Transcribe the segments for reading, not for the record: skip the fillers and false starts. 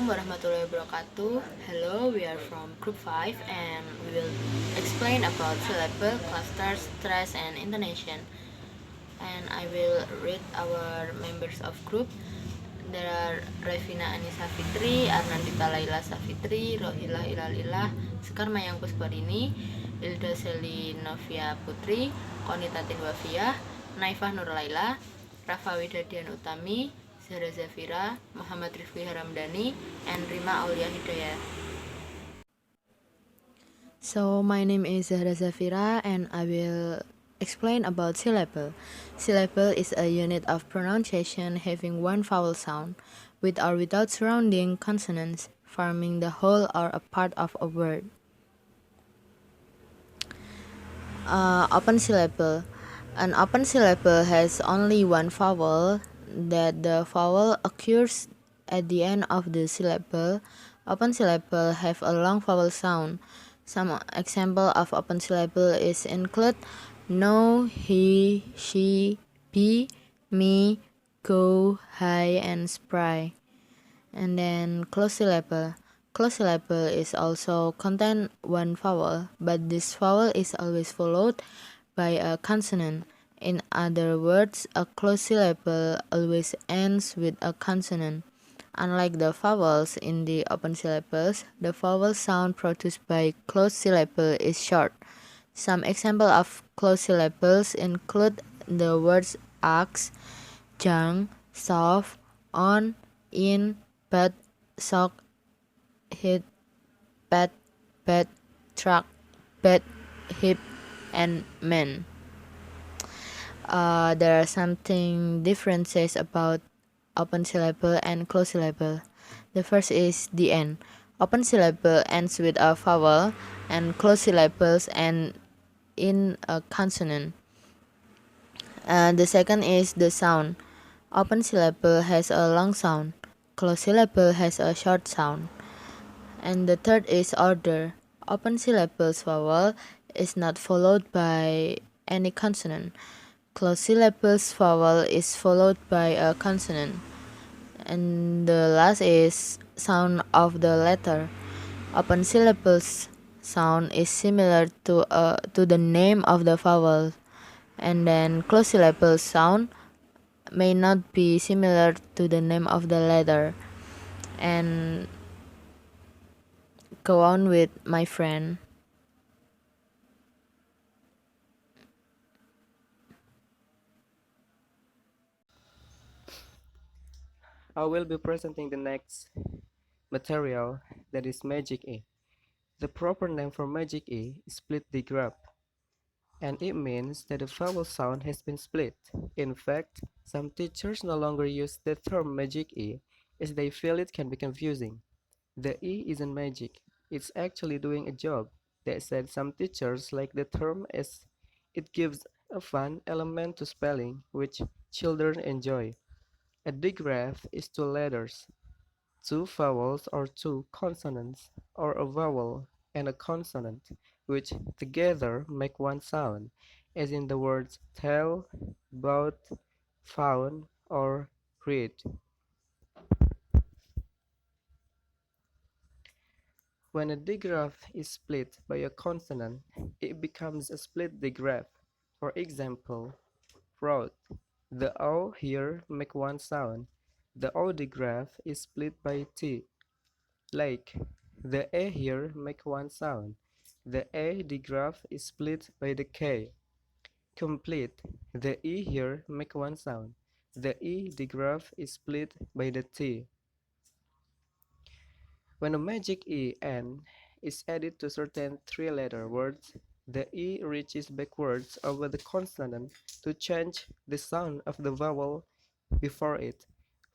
Assalamualaikum warahmatullahi wabarakatuh. Hello, we are from Group 5 and we will explain about syllable, cluster, stress, and intonation. And I will read our members of group. There are Revina, Annisa, Fitri, Arnandita, Laila, Safitri, Rohilah, Ilal, Ilah, Sekar Mayang Pusparini, Ilda Seli Novia Putri, Qonitatin Wafiyah, Naifah Nur Laila, Rafa Widadian Utami, Zahra Zhafira, Muhammad Rifki Haramdani, and Rima Aulia Hidayah. So my name is Zahra Zhafira and I will explain about syllable. Syllable is a unit of pronunciation having one vowel sound, with or without surrounding consonants, forming the whole or a part of a word. Open syllable. An open syllable has only one vowel, that the vowel occurs at the end of the syllable. Open syllable have a long vowel sound. Some example of open syllable is include no, he, she, be, me, go, hi, and spry. And then closed syllable. Closed syllable is also contain one vowel, but this vowel is always followed by a consonant. In other words, a closed syllable always ends with a consonant. Unlike the vowels in the open syllables, the vowel sound produced by closed syllable is short. Some example of closed syllables include the words ask, jang, soft, on, in, but, sock, hit, pat, bed, truck, bed, hip, and man. There are something differences about open syllable and closed syllable. The first is the end. Open syllable ends with a vowel and closed syllables end in a consonant. The second is the sound. Open syllable has a long sound. Closed syllable has a short sound. And the third is order. Open syllable's vowel is not followed by any consonant. Closed syllable's vowel is followed by a consonant. And the last is sound of the letter. Open syllables sound is similar to the name of the vowel, and then closed syllable sound may not be similar to the name of the letter. And go on with my friend. I will be presenting the next material, that is Magic E. The proper name for Magic E is split digraph, and it means that the vowel sound has been split. In fact, some teachers no longer use the term Magic E as they feel it can be confusing. The E isn't magic, it's actually doing a job. That said, some teachers like the term as it gives a fun element to spelling which children enjoy. A digraph is two letters, two vowels or two consonants, or a vowel and a consonant, which together make one sound, as in the words tell, bought, found, or read. When a digraph is split by a consonant, it becomes a split digraph. For example, wrote. The O here make one sound. The O digraph is split by T. Lake. The A here make one sound. The A digraph is split by the K. Complete. The E here make one sound. The E digraph is split by the T. When a magic E N is added to certain three-letter words, the E reaches backwards over the consonant to change the sound of the vowel before it.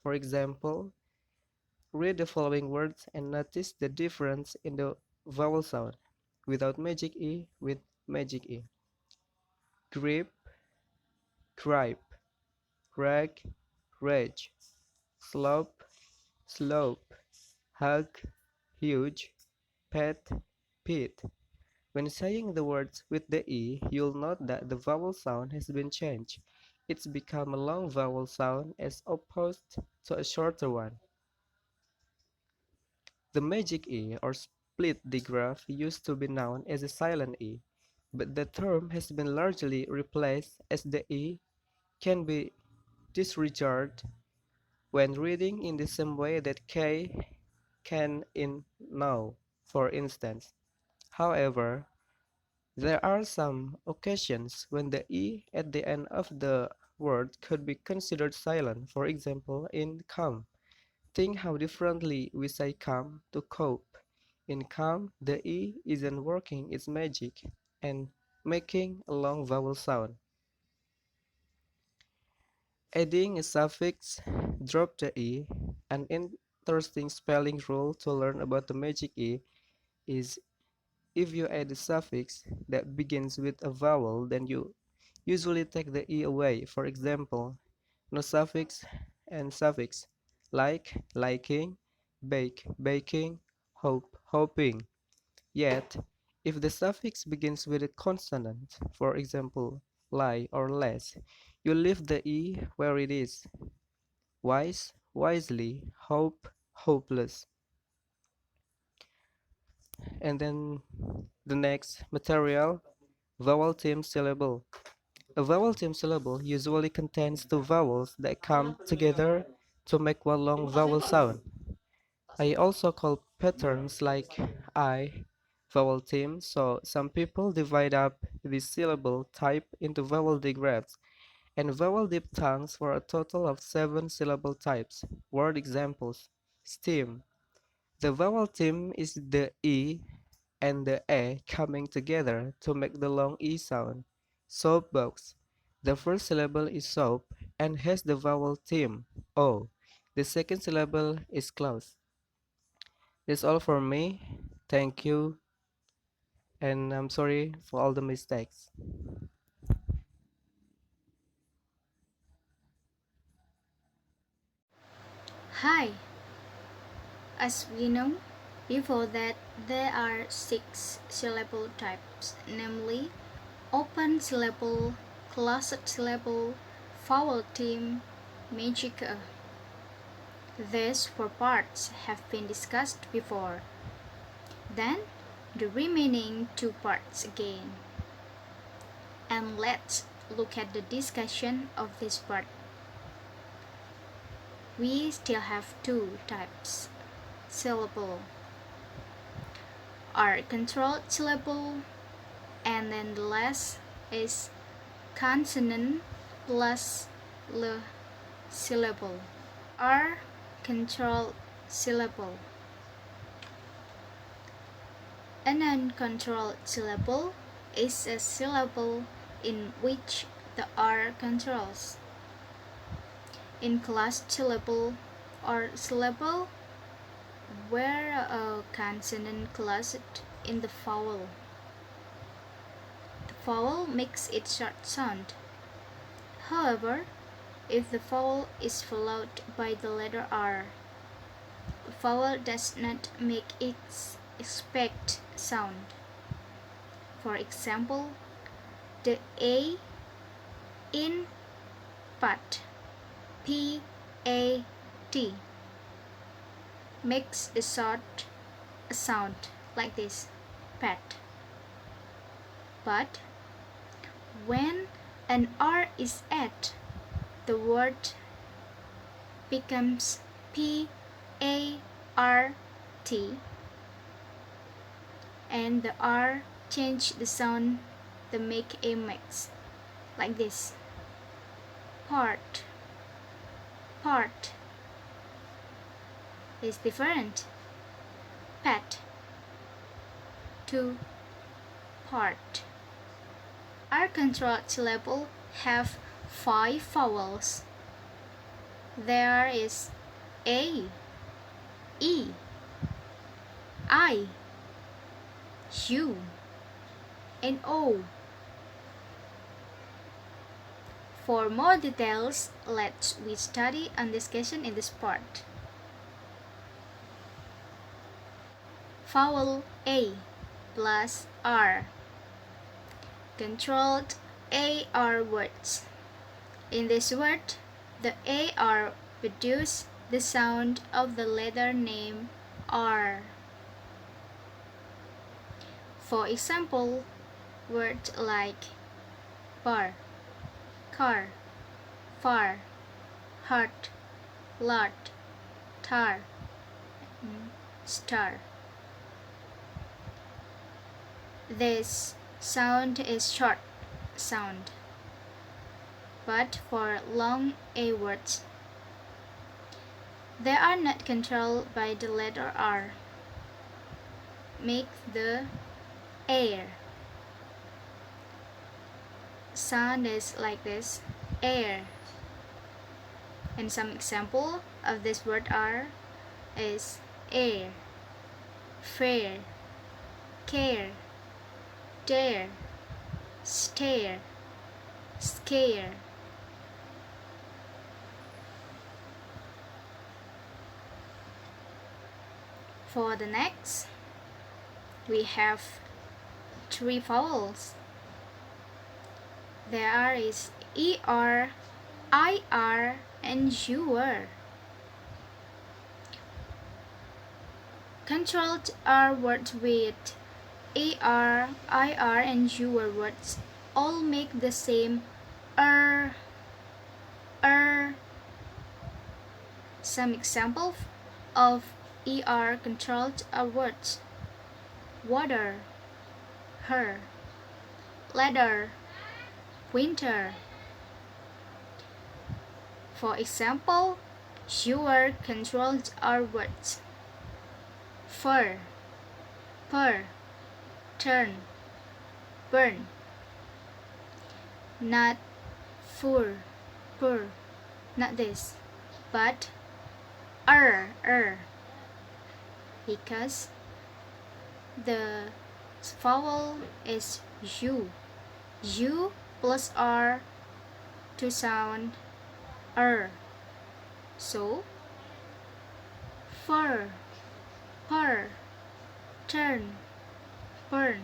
For example, read the following words and notice the difference in the vowel sound without magic E with magic E. Grip, gripe, rag, rage, slope, slope, hug, huge, pet, pit. When saying the words with the E, you'll note that the vowel sound has been changed. It's become a long vowel sound as opposed to a shorter one. The magic E or split digraph used to be known as a silent E, but the term has been largely replaced as the E can be disregarded when reading in the same way that K can in now, for instance. However, there are some occasions when the E at the end of the word could be considered silent, for example, in come. Think how differently we say come to cope. In come, the E isn't working its magic and making a long vowel sound. Adding a suffix, drop the E. An interesting spelling rule to learn about the magic E is if you add a suffix that begins with a vowel, then you usually take the E away. For example, no suffix and suffix, like, liking, bake, baking, hope, hoping. Yet, if the suffix begins with a consonant, for example, lie or less, you leave the E where it is. Wise, wisely, hope, hopeless. And then the next material, vowel theme syllable. A vowel theme syllable usually contains two vowels that come together to make one long vowel sound. I also call patterns like I vowel theme, so some people divide up the syllable type into vowel digraphs and vowel diphthongs for a total of 7 syllable types. Word examples: steam. The vowel theme is the E and the A coming together to make the long E sound. Soapbox. The first syllable is soap and has the vowel theme O. The second syllable is close. That's all for me. Thank you, and I'm sorry for all the mistakes. Hi, as we know, before that there are six syllable types, namely open syllable, closed syllable, vowel theme, magic. These four parts have been discussed before. Then the remaining two parts again. And let's look at the discussion of this part. We still have two types. Syllable are controlled syllable, and then the last is consonant plus l syllable. R controlled syllable. An uncontrolled syllable is a syllable in which the R controls. In closed syllable or syllable where a consonant closed in the vowel. The vowel makes its short sound. However, if the vowel is followed by the letter R, the vowel does not make its expected sound. For example, the A in pat, P-A-T, makes the short sound like this, pat. But when an R is added, the word becomes P-A-R-T, and the R change the sound to make a mix, like this. Part is different. Pat to part. Our controlled syllable have 5 vowels. There is A, E, I, U, and O. For more details, let's we study and discussion in this part. Vowel A plus R. Controlled AR words. In this word, the AR produce the sound of the letter name R. For example, words like bar, car, far, heart, lot, tar, star. This sound is short sound, but for long A words, they are not controlled by the letter R. Make the air. Sound is like this, air. And some example of this word are is air, fair, care, dare, stare, scare. For the next, we have 3 vowels. There is ER, IR, and UR. Controlled R words with AR, IR, and UR words all make the same Some examples of ER controlled are words: water, her, ladder, winter. For example, UR controlled are words: fur, per, turn, burn. Not fur, pur, not this, but because the vowel is U. U plus R to sound So, fur, per, turn, burn.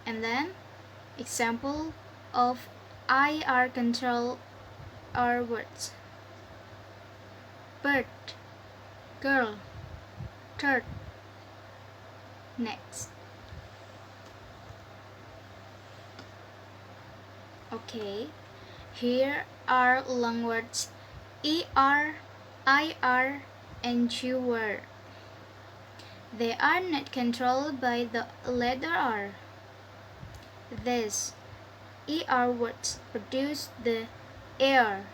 And then, example of IR control are words: bird, girl, third. Next. Okay, here are long words ER, IR, and UR. They are not controlled by the letter R. These ER words produce the air.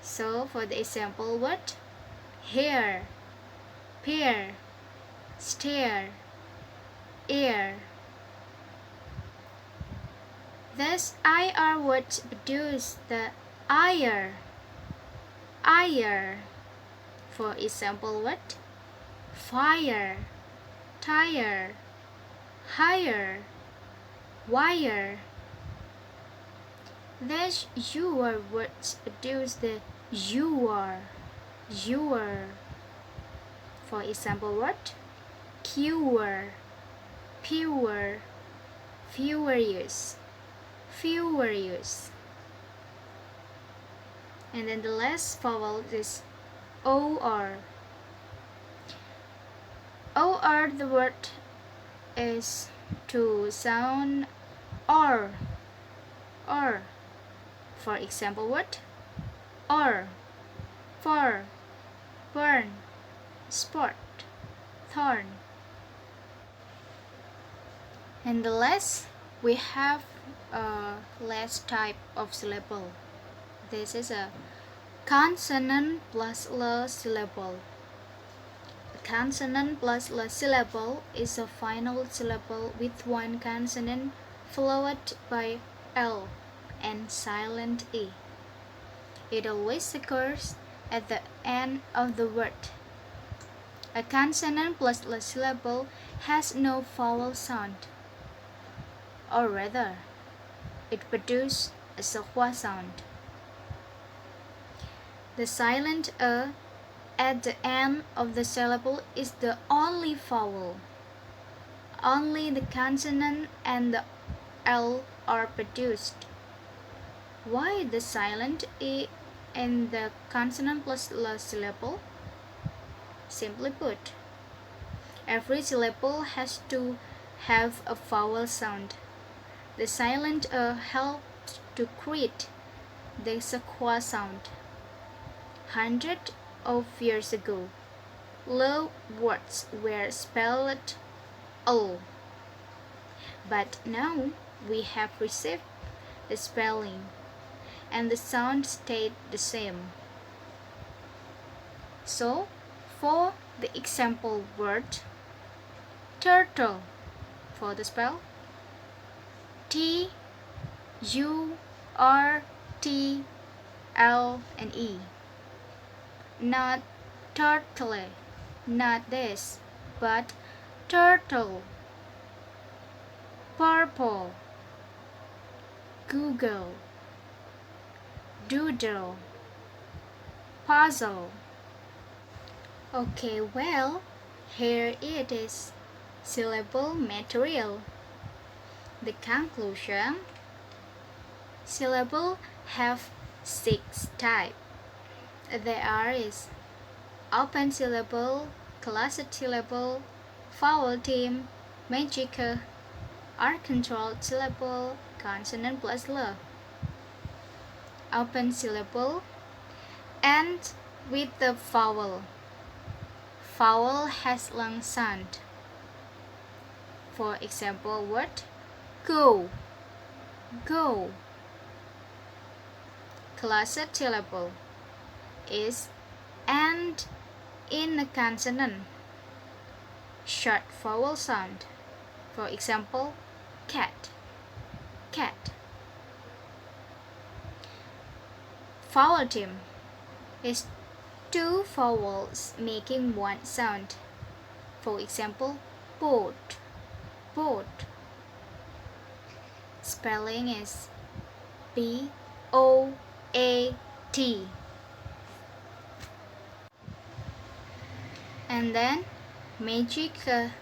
So for the example word, hair, pear, stare, air. Thus IR words produce the ire. For example word, fire, tire, higher, wire. Thus UR words produce the UR. For example word, cure, pure, furious. And then the last vowel is OR. OR, the word is to sound or. For example word, or, for, burn, sport, thorn. And the last, we have a last type of syllable. This is a consonant plus la syllable. A consonant plus la syllable is a final syllable with one consonant followed by L and silent E. It always occurs at the end of the word. A consonant plus la syllable has no vowel sound, or rather, it produces a schwa sound. The silent at the end of the syllable is the only vowel. Only the consonant and the L are produced. Why the silent E and the consonant plus la syllable? Simply put, every syllable has to have a vowel sound. The silent helped to create the sequa sound. Hundreds of years ago, low words were spelled L, but now we have received the spelling, and the sound stayed the same. So, for the example word turtle, for the spell Turtle, not turtle, not this, but turtle. Purple, Google, doodle, puzzle. Okay, well, here it is. Syllable material. The conclusion: syllable have 6 types. There is open syllable, closed syllable, vowel theme, magic, controlled syllable, consonant plus l. Open syllable and with the vowel. Vowel has long sound. For example word go, go. Closed syllable is and in a consonant. Short vowel sound. For example, cat, cat. Vowel theme is 2 vowels making 1 sound. For example, boat, boat. Spelling is Boat. And then magic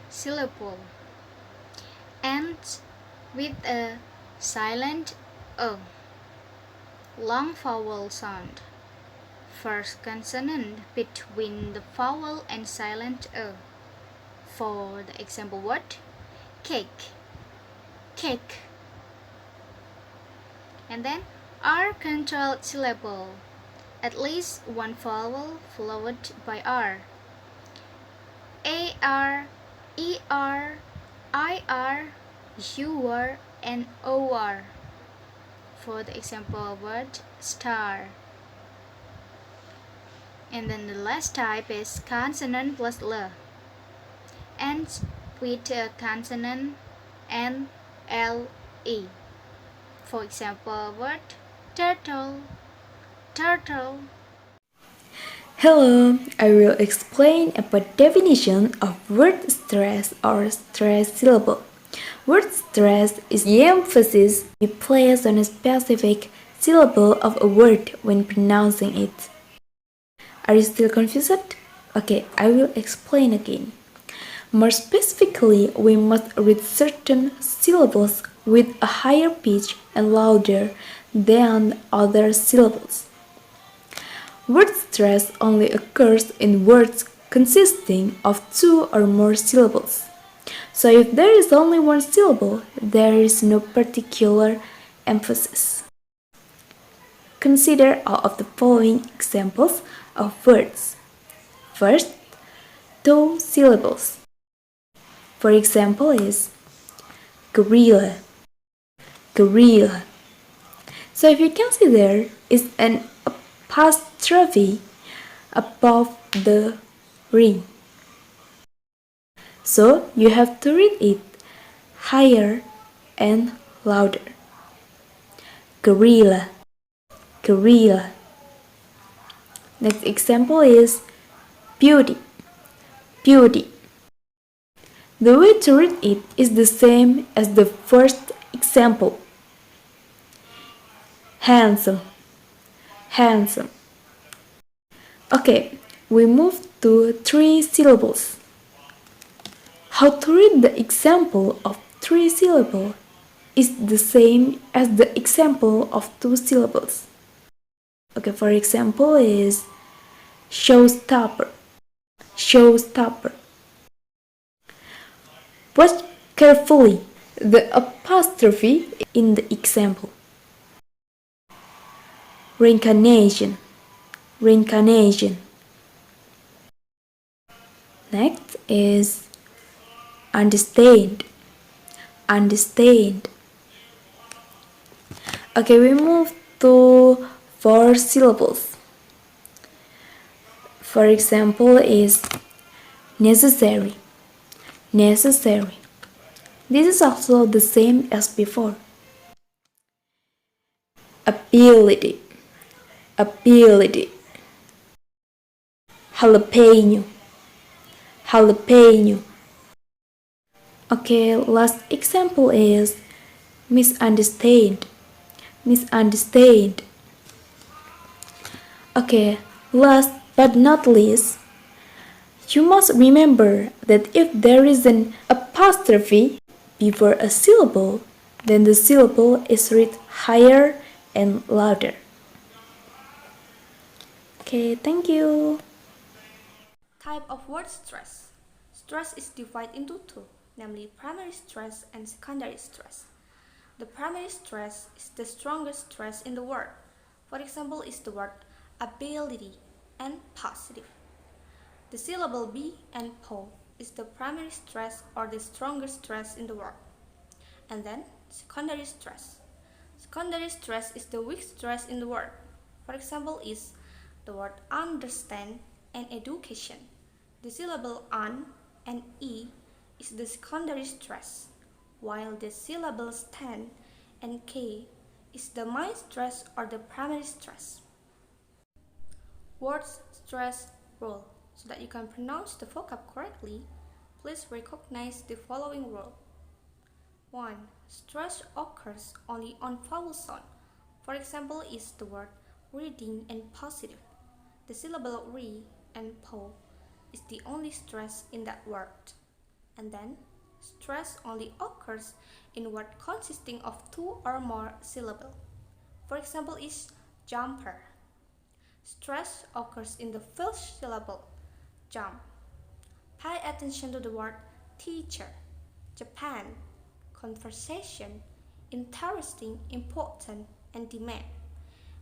syllable ends with a silent a, long vowel sound. First consonant between the vowel and silent a. For the example word cake, cake. And then R controlled syllable, at least 1 vowel followed by R. AR, ER, IR, UR, and OR. For the example word star. And then the last type is consonant plus L, ends with a consonant N, L, E. For example word turtle, turtle. Hello, I will explain about definition of word stress or stress syllable. Word stress is the emphasis we place on a specific syllable of a word when pronouncing it. Are you still confused? Okay, I will explain again. More specifically, we must read certain syllables with a higher pitch and louder than other syllables. Word stress only occurs in words consisting of 2 or more syllables. So if there is only 1 syllable, there is no particular emphasis. Consider all of the following examples of words. First, 2 syllables. For example is gorilla, gorilla. So if you can see there is an apostrophe above the ring. So you have to read it higher and louder. Gorilla, gorilla. Next example is beauty, beauty. The way to read it is the same as the first example. Handsome, handsome. Okay, we move to 3 syllables. How to read the example of 3 syllables is the same as the example of 2 syllables. Okay, for example is showstopper. Showstopper. Watch carefully the apostrophe in the example. Reincarnation. Reincarnation. Next is understand. Understand. Okay, we move to 4 syllables. For example is necessary. Necessary. This is also the same as before. Ability. Ability. Jalapeno. Jalapeno. Okay, last example is misunderstand. Misunderstand. Okay, last but not least, you must remember that if there is an apostrophe before a syllable, then the syllable is read higher and louder. Okay, thank you. Type of word stress. Stress is divided into two, namely primary stress and secondary stress. The primary stress is the strongest stress in the word. For example, is the word ability and positive. The syllable be and po is the primary stress or the strongest stress in the word. And then secondary stress. Secondary stress is the weak stress in the word. For example, is the word understand and education. The syllable an and e is the secondary stress, while the syllable stand and k is the main stress or the primary stress. Words stress rule. So that you can pronounce the vocab correctly, please recognize the following rule. 1. Stress occurs only on vowel sound. For example, is the word reading and positive. The syllable re and po is the only stress in that word. And then, stress only occurs in word consisting of 2 or more syllables. For example, is jumper. Stress occurs in the first syllable, jump. Pay attention to the word teacher, Japan, conversation, interesting, important, and demand.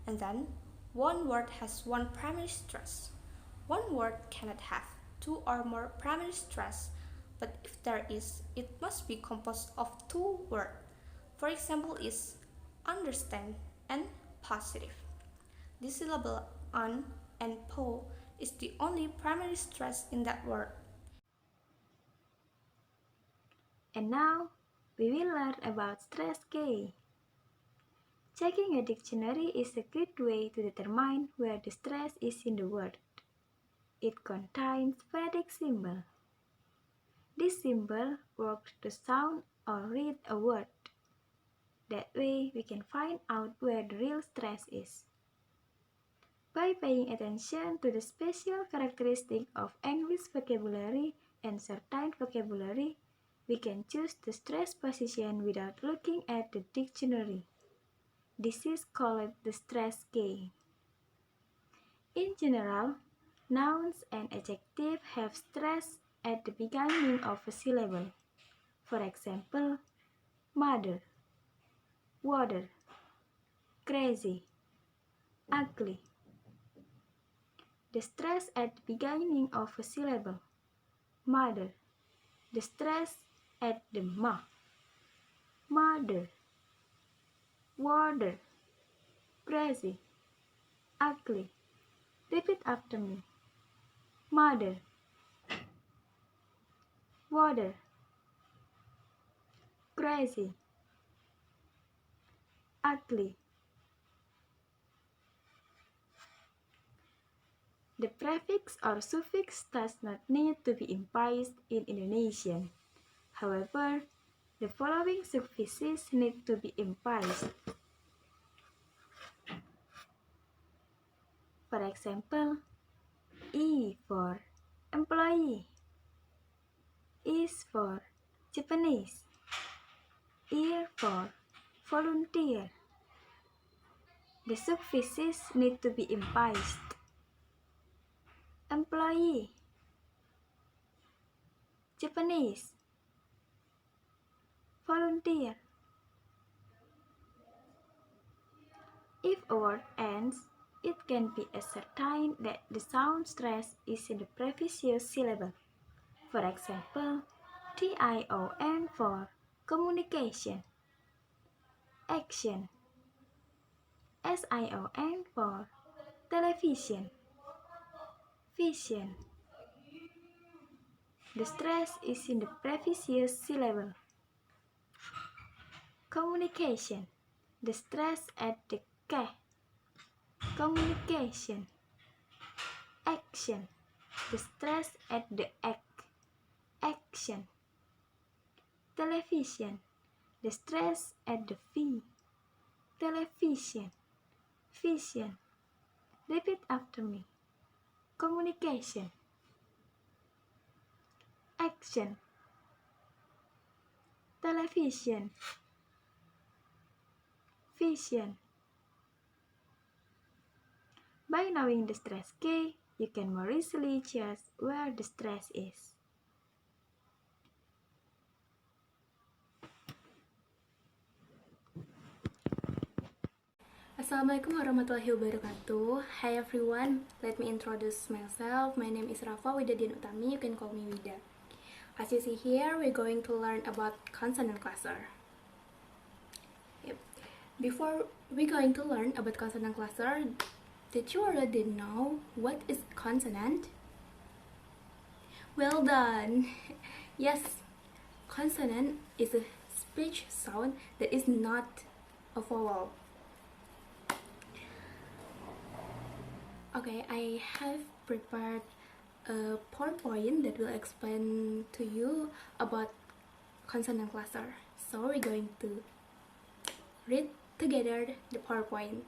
And then, one word has one primary stress. One word cannot have 2 or more primary stress, but if there is, it must be composed of 2 words. For example, is understand and positive. The syllable an and po is the only primary stress in that word. And now, we will learn about stress K. Checking a dictionary is a good way to determine where the stress is in the word. It contains phonetic symbol. This symbol works to sound or read a word. That way, we can find out where the real stress is. By paying attention to the special characteristic of English vocabulary and certain vocabulary, we can choose the stress position without looking at the dictionary. This is called the stress K. In general, nouns and adjectives have stress at the beginning of a syllable. For example, mother, water, crazy, ugly. The stress at the beginning of a syllable, mother. The stress at the ma, mother, water, crazy, ugly. Repeat after me. Mother, water, crazy, ugly. The prefix or suffix does not need to be imposed in Indonesian. However, the following suffixes need to be imposed. For example, E for employee, is for Japanese, ear for volunteer, The suffixes need to be implied. Employee, Japanese, volunteer. If a word ends, it can be ascertained that the sound stress is in the previous syllable. For example, TION for communication, action, SION for television, vision. The stress is in the previous syllable. Communication, the stress at the K. Communication. Action, the stress at the act. Action. Television, the stress at the V. Television. Vision. Repeat after me. Communication. Action. Television. Vision. By knowing the stress K, you can more easily judge where the stress is. Assalamualaikum warahmatullahi wabarakatuh. Hi everyone, let me introduce myself. My name is Rafa Widadian Utami, you can call me Wida. As you see here, we're going to learn about consonant cluster. Before we're going to learn about consonant cluster, did you already know what is consonant? Well done! Yes, consonant is a speech sound that is not a vowel. Okay, I have prepared a PowerPoint that will explain to you about consonant cluster. So we're going to read together the PowerPoint.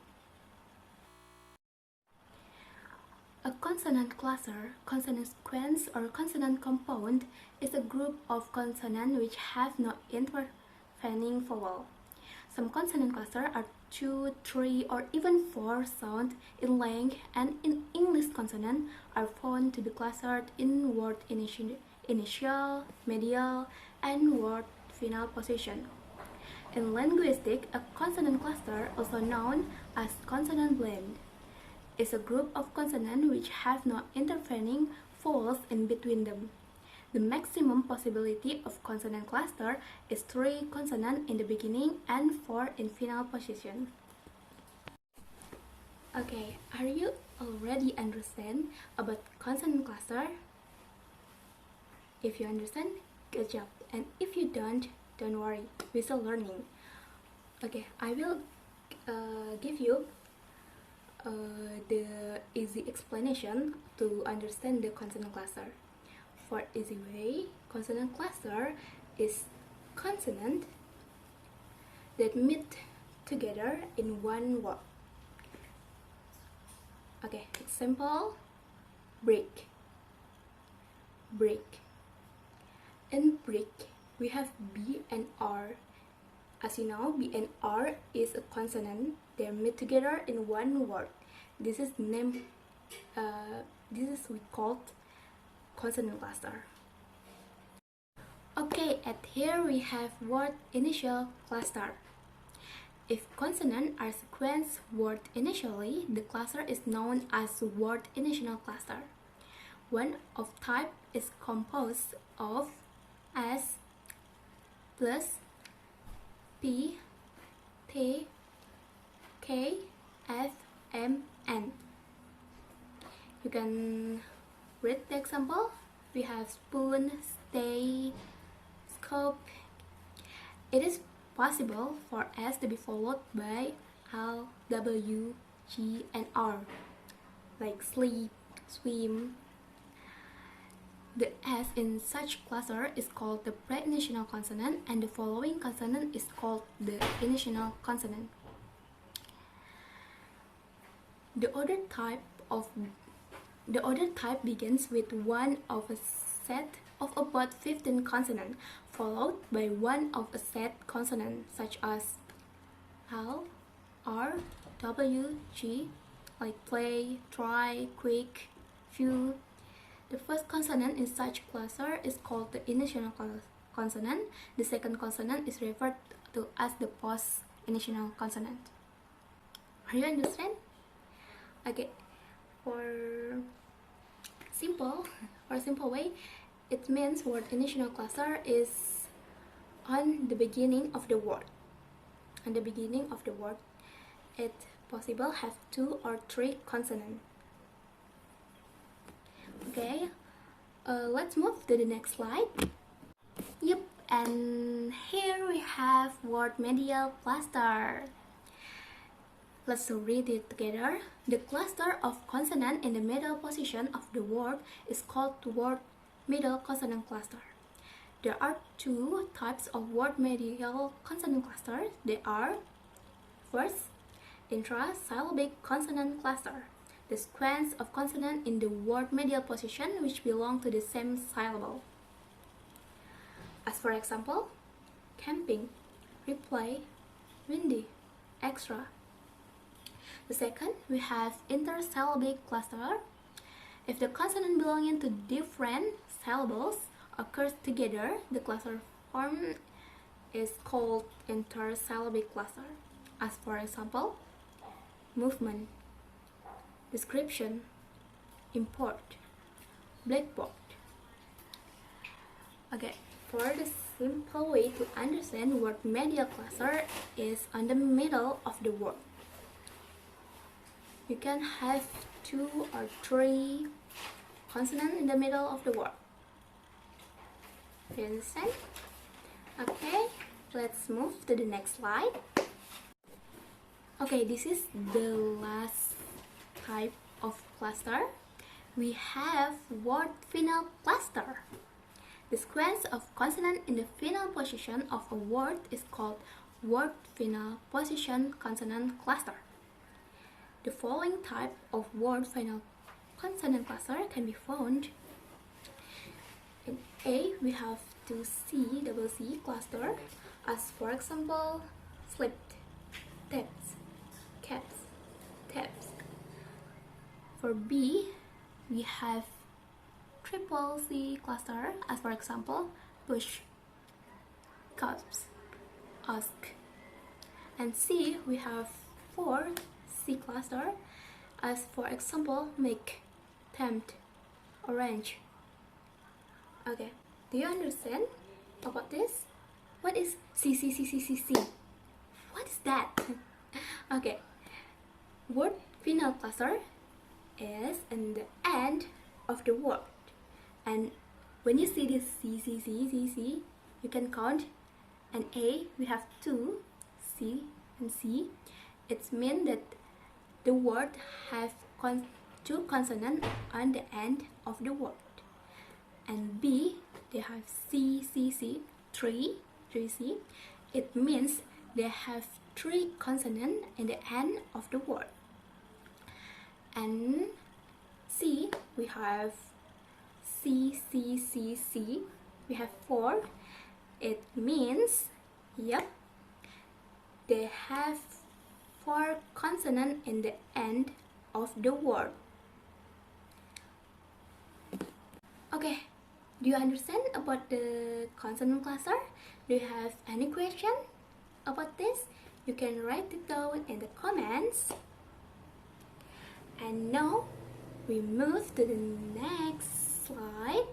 A consonant cluster, consonant sequence, or consonant compound is a group of consonants which have no intervening vowel. Some consonant clusters are 2, 3, or even 4 sounds in length, and in English consonants are found to be clustered in word initial, medial, and word final position. In linguistics, a consonant cluster, also known as consonant blend, is a group of consonants which have no intervening vowels in between them. The maximum possibility of consonant cluster is 3 consonants in the beginning and 4 in final position. Okay, are you already understand about consonant cluster? If you understand, good job. And if you don't worry, we're still learning. Okay, I will give you the easy explanation to understand the consonant cluster. For easy way, consonant cluster is consonant that meet together in one word. Okay, example, break, break. In break, we have B and R. As you know, B and R is a consonant. They meet together in one word. This is named. This is we called consonant cluster. Okay, at here we have word initial cluster. If consonants are sequenced word initially, the cluster is known as word initial cluster. One of type is composed of S plus P, T, K, F, M, N. You can read the example. We have spoon, stay, scope. It is possible for S to be followed by L, W, G, and R, like sleep, swim. The S in such cluster is called the pre-initial consonant, and the following consonant is called the initial consonant. The other type begins with one of a set of about 15 consonants, followed by one of a set consonant such as L, R, W, G, like play, try, quick, few. The first consonant in such cluster is called the initial consonant. The second consonant is referred to as the post-initial consonant. Are you understand? Okay, for simple way, it means word initial cluster is on the beginning of the word. On the beginning of the word, it possible have 2 or 3 consonants. Okay, let's move to the next slide. Yep, and here we have word medial cluster. Let's read it together. The cluster of consonant in the middle position of the word is called word middle consonant cluster. There are 2 types of word medial consonant clusters. They are, first, intrasyllabic consonant cluster, the sequence of consonants in the word medial position which belong to the same syllable. As for example, camping, replay, windy, extra. The second, we have intersyllabic cluster. If the consonant belonging to different syllables occurs together, the cluster form is called intersyllabic cluster. As for example, movement, description, import, blackboard. Okay, for the simple way to understand word medial cluster is on the middle of the word. You can have 2 or 3 consonants in the middle of the word. You understand? Okay, let's move to the next slide. Okay, this is the last type of cluster. We have word final cluster. The sequence of consonants in the final position of a word is called word final position consonant cluster. The following type of word final consonant cluster can be found. In A, we have to double C cluster, as for example, slipped, taps, caps, taps. For B, we have triple C cluster, as for example, push, cups, ask. And C, we have 4 C cluster, as for example, make, tempt, arrange. Okay, do you understand about this? What is C? What is that? Okay, word final cluster is in the end of the word, and when you see this C, you can count. And A, we have 2 C and C. It means that the word have 2 consonants on the end of the word. And B, they have C, 3 C. It means they have 3 consonants in the end of the word. And C, we have C. We have 4. It means, yep, they have 4 consonants in the end of the word. Okay, do you understand about the consonant cluster? Do you have any question about this? You can write it down in the comments. And now we move to the next slide,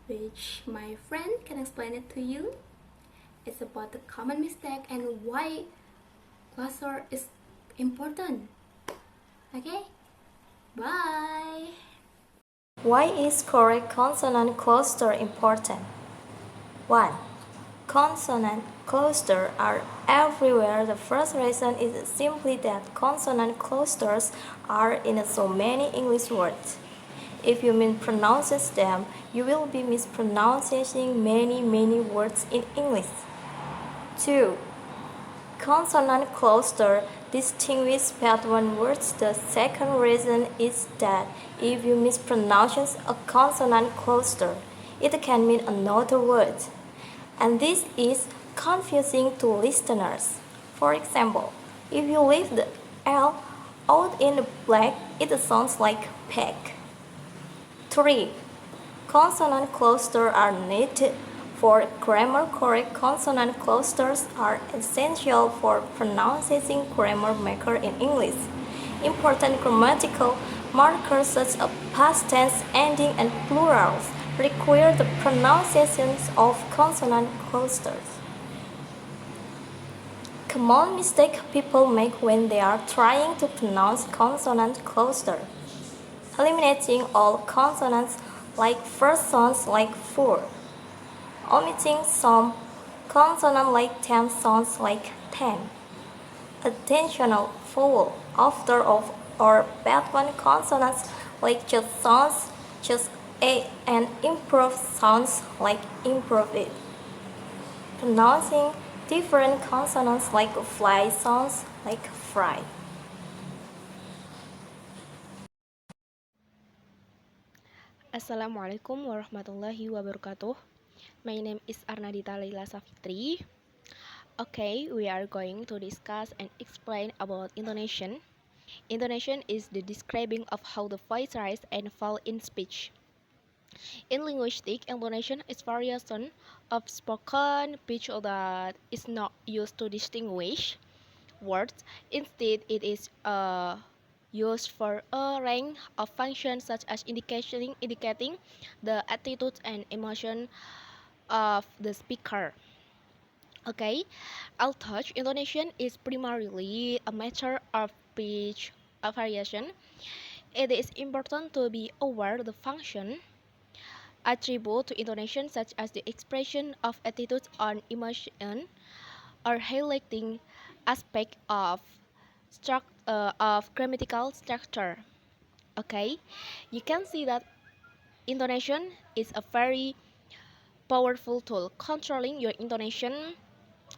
which my friend can explain it to you. It's about the common mistake and why cluster is important. Okay, bye. Why is correct consonant cluster important? 1. Consonant clusters are everywhere. The first reason is simply that consonant clusters are in so many English words. If you mispronounce them, you will be mispronouncing many words in English. 2. Consonant cluster distinguish between words. The second reason is that if you mispronounce a consonant cluster, it can mean another word, and this is confusing to listeners. For example, If you leave the L out in the black, it sounds like pack. 3. Consonant clusters are needed for grammar. Correct consonant clusters are essential for pronouncing grammar marker in English. Important grammatical markers such as past tense, ending, and plurals require the pronunciations of consonant clusters. Common mistake people make when they are trying to pronounce consonant cluster. Eliminating all consonants like first sounds like fur. Omitting some consonant like ten sounds like ten. Attentional vowel after of or backbone consonants like just sounds, just a, and improv sounds like improve it. Pronouncing different consonants like fly sounds like fry. Assalamu'alaikum warahmatullahi wabarakatuh. My name is Arnandita Safitri. Okay, we are going to discuss and explain about intonation. Intonation is the describing of how the voice rise and fall in speech. In linguistics, intonation is variation of spoken pitch that is not used to distinguish words. Instead, it is used for a range of functions such as indicating the attitude and emotion of the speaker. Okay, although intonation is primarily a matter of pitch variation, it is important to be aware of the function attribute to intonation such as the expression of attitude on emotion or highlighting aspect of grammatical structure. Okay, you can see that intonation is a very powerful tool. Controlling your intonation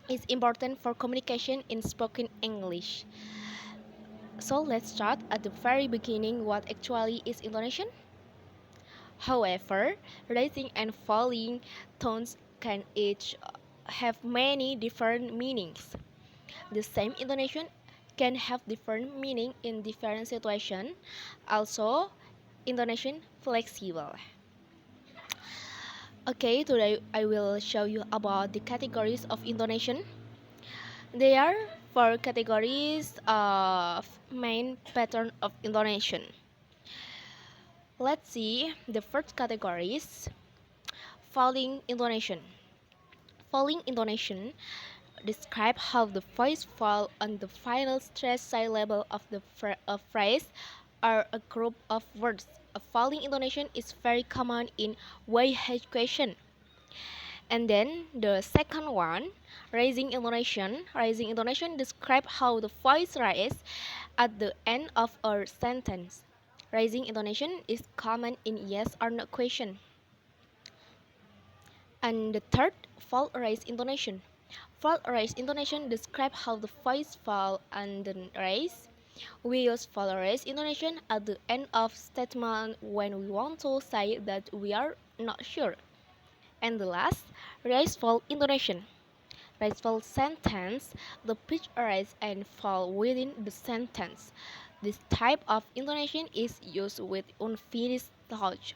is important for communication in spoken English. So let's start at the very beginning. What actually is intonation? However, rising and falling tones can each have many different meanings. The same intonation can have different meaning in different situations. Also, intonation flexible. Okay, today I will show you about the categories of intonation. There are four categories of main pattern of intonation. Let's see the first category is falling intonation. Falling intonation describe how the voice falls on the final stress syllable of the phrase or a group of words. A falling intonation is very common in way-high question. And then the second one, rising intonation. Rising intonation describe how the voice rises at the end of a sentence. Rising intonation is common in yes or no question. And the third, fall raised intonation. Fall raised intonation describe how the voice fall and then rise. We use fall raised intonation at the end of statement when we want to say that we are not sure. And the last, rise fall intonation. Rise fall sentence, the pitch rise and fall within the sentence. This type of intonation is used with unfinished thought.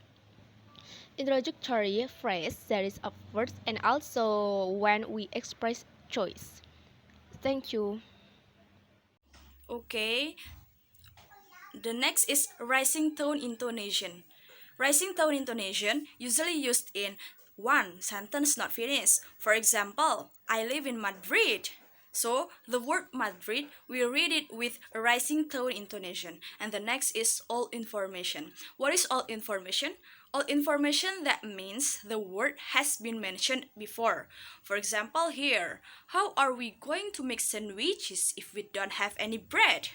Introductory phrase series of words and also when we express choice. Thank you. Okay, the next is rising tone intonation. Rising tone intonation usually used in one sentence not finished. For example, I live in Madrid. So the word Madrid, we read it with a rising tone intonation. And the next is all information. What is all information? All information that means the word has been mentioned before. For example here, how are we going to make sandwiches if we don't have any bread?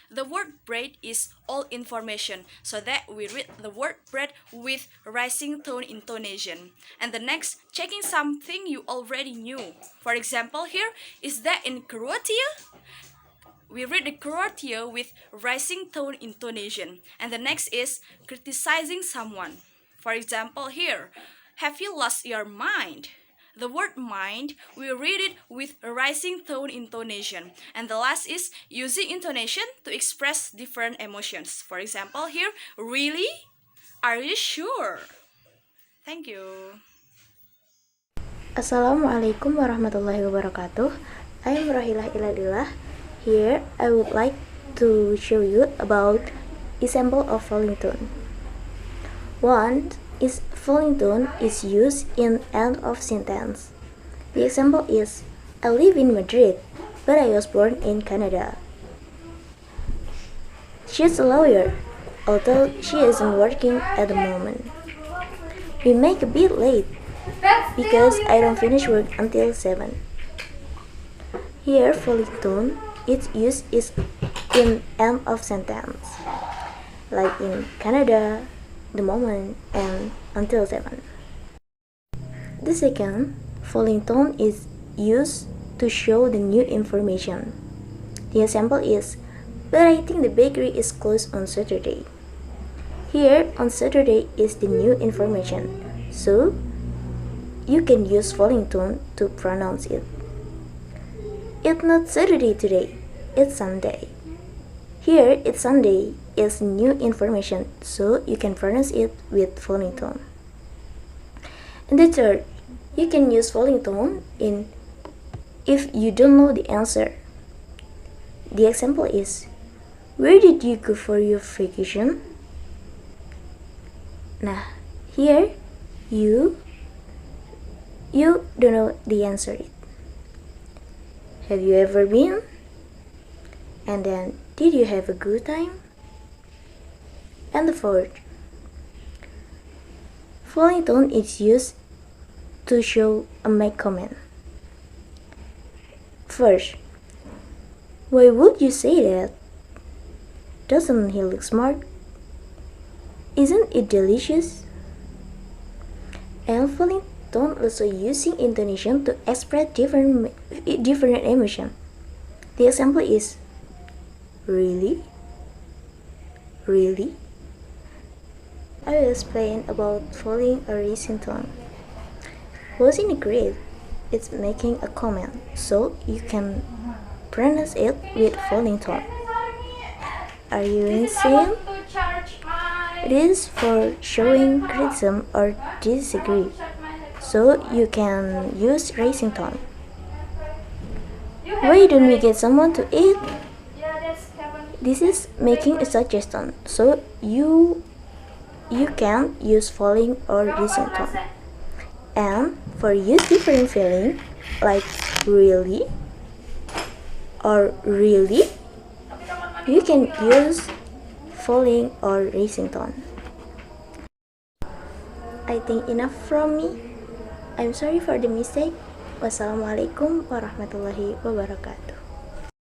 The word bread is all information, so that we read the word bread with rising tone intonation. And the next, checking something you already knew. For example here, is that in Croatia? We read the Croatia with rising tone intonation. And the next is criticizing someone. For example here, have you lost your mind? The word mind, we read it with a rising tone intonation. And the last is using intonation to express different emotions. For example, here, really? Are you sure? Thank you. Assalamu'alaikum warahmatullahi wabarakatuh. I am Rohilah Ilah. Here I would like to show you about example of falling tone. One is falling tone is used in end of sentence. The example is I live in Madrid, but I was born in Canada. She's a lawyer, although she isn't working at the moment. We make a bit late because I don't finish work until 7. Here, falling tone, its use is in end of sentence, like in Canada, the moment, and until 7. The second, falling tone is used to show the new information. The example is, but I think the bakery is closed on Saturday. Here, on Saturday is the new information, so you can use falling tone to pronounce it. It's not Saturday today, it's Sunday. Here, it's Sunday is new information, so you can pronounce it with falling tone. And the third, you can use falling tone in if you don't know the answer. The example is, where did you go for your vacation? Nah, here you don't know the answer. Have you ever been? And then, did you have a good time? And the fourth, falling tone is used to show a make comment. First, why would you say that? Doesn't he look smart? Isn't it delicious? And falling tone also using intonation to express different emotion. The example is, really? Really? I will explain about falling or rising tone. Who's in the grade? It's making a comment, so you can pronounce it with falling tone. Are you insane? It is for showing criticism or disagree, so you can use rising tone. Why don't we get someone to eat? This is making a suggestion, so you can use falling or rising tone. And for use different feeling like really or really, you can use falling or rising tone. I think enough from me. I'm sorry for the mistake. Wassalamualaikum warahmatullahi wabarakatuh.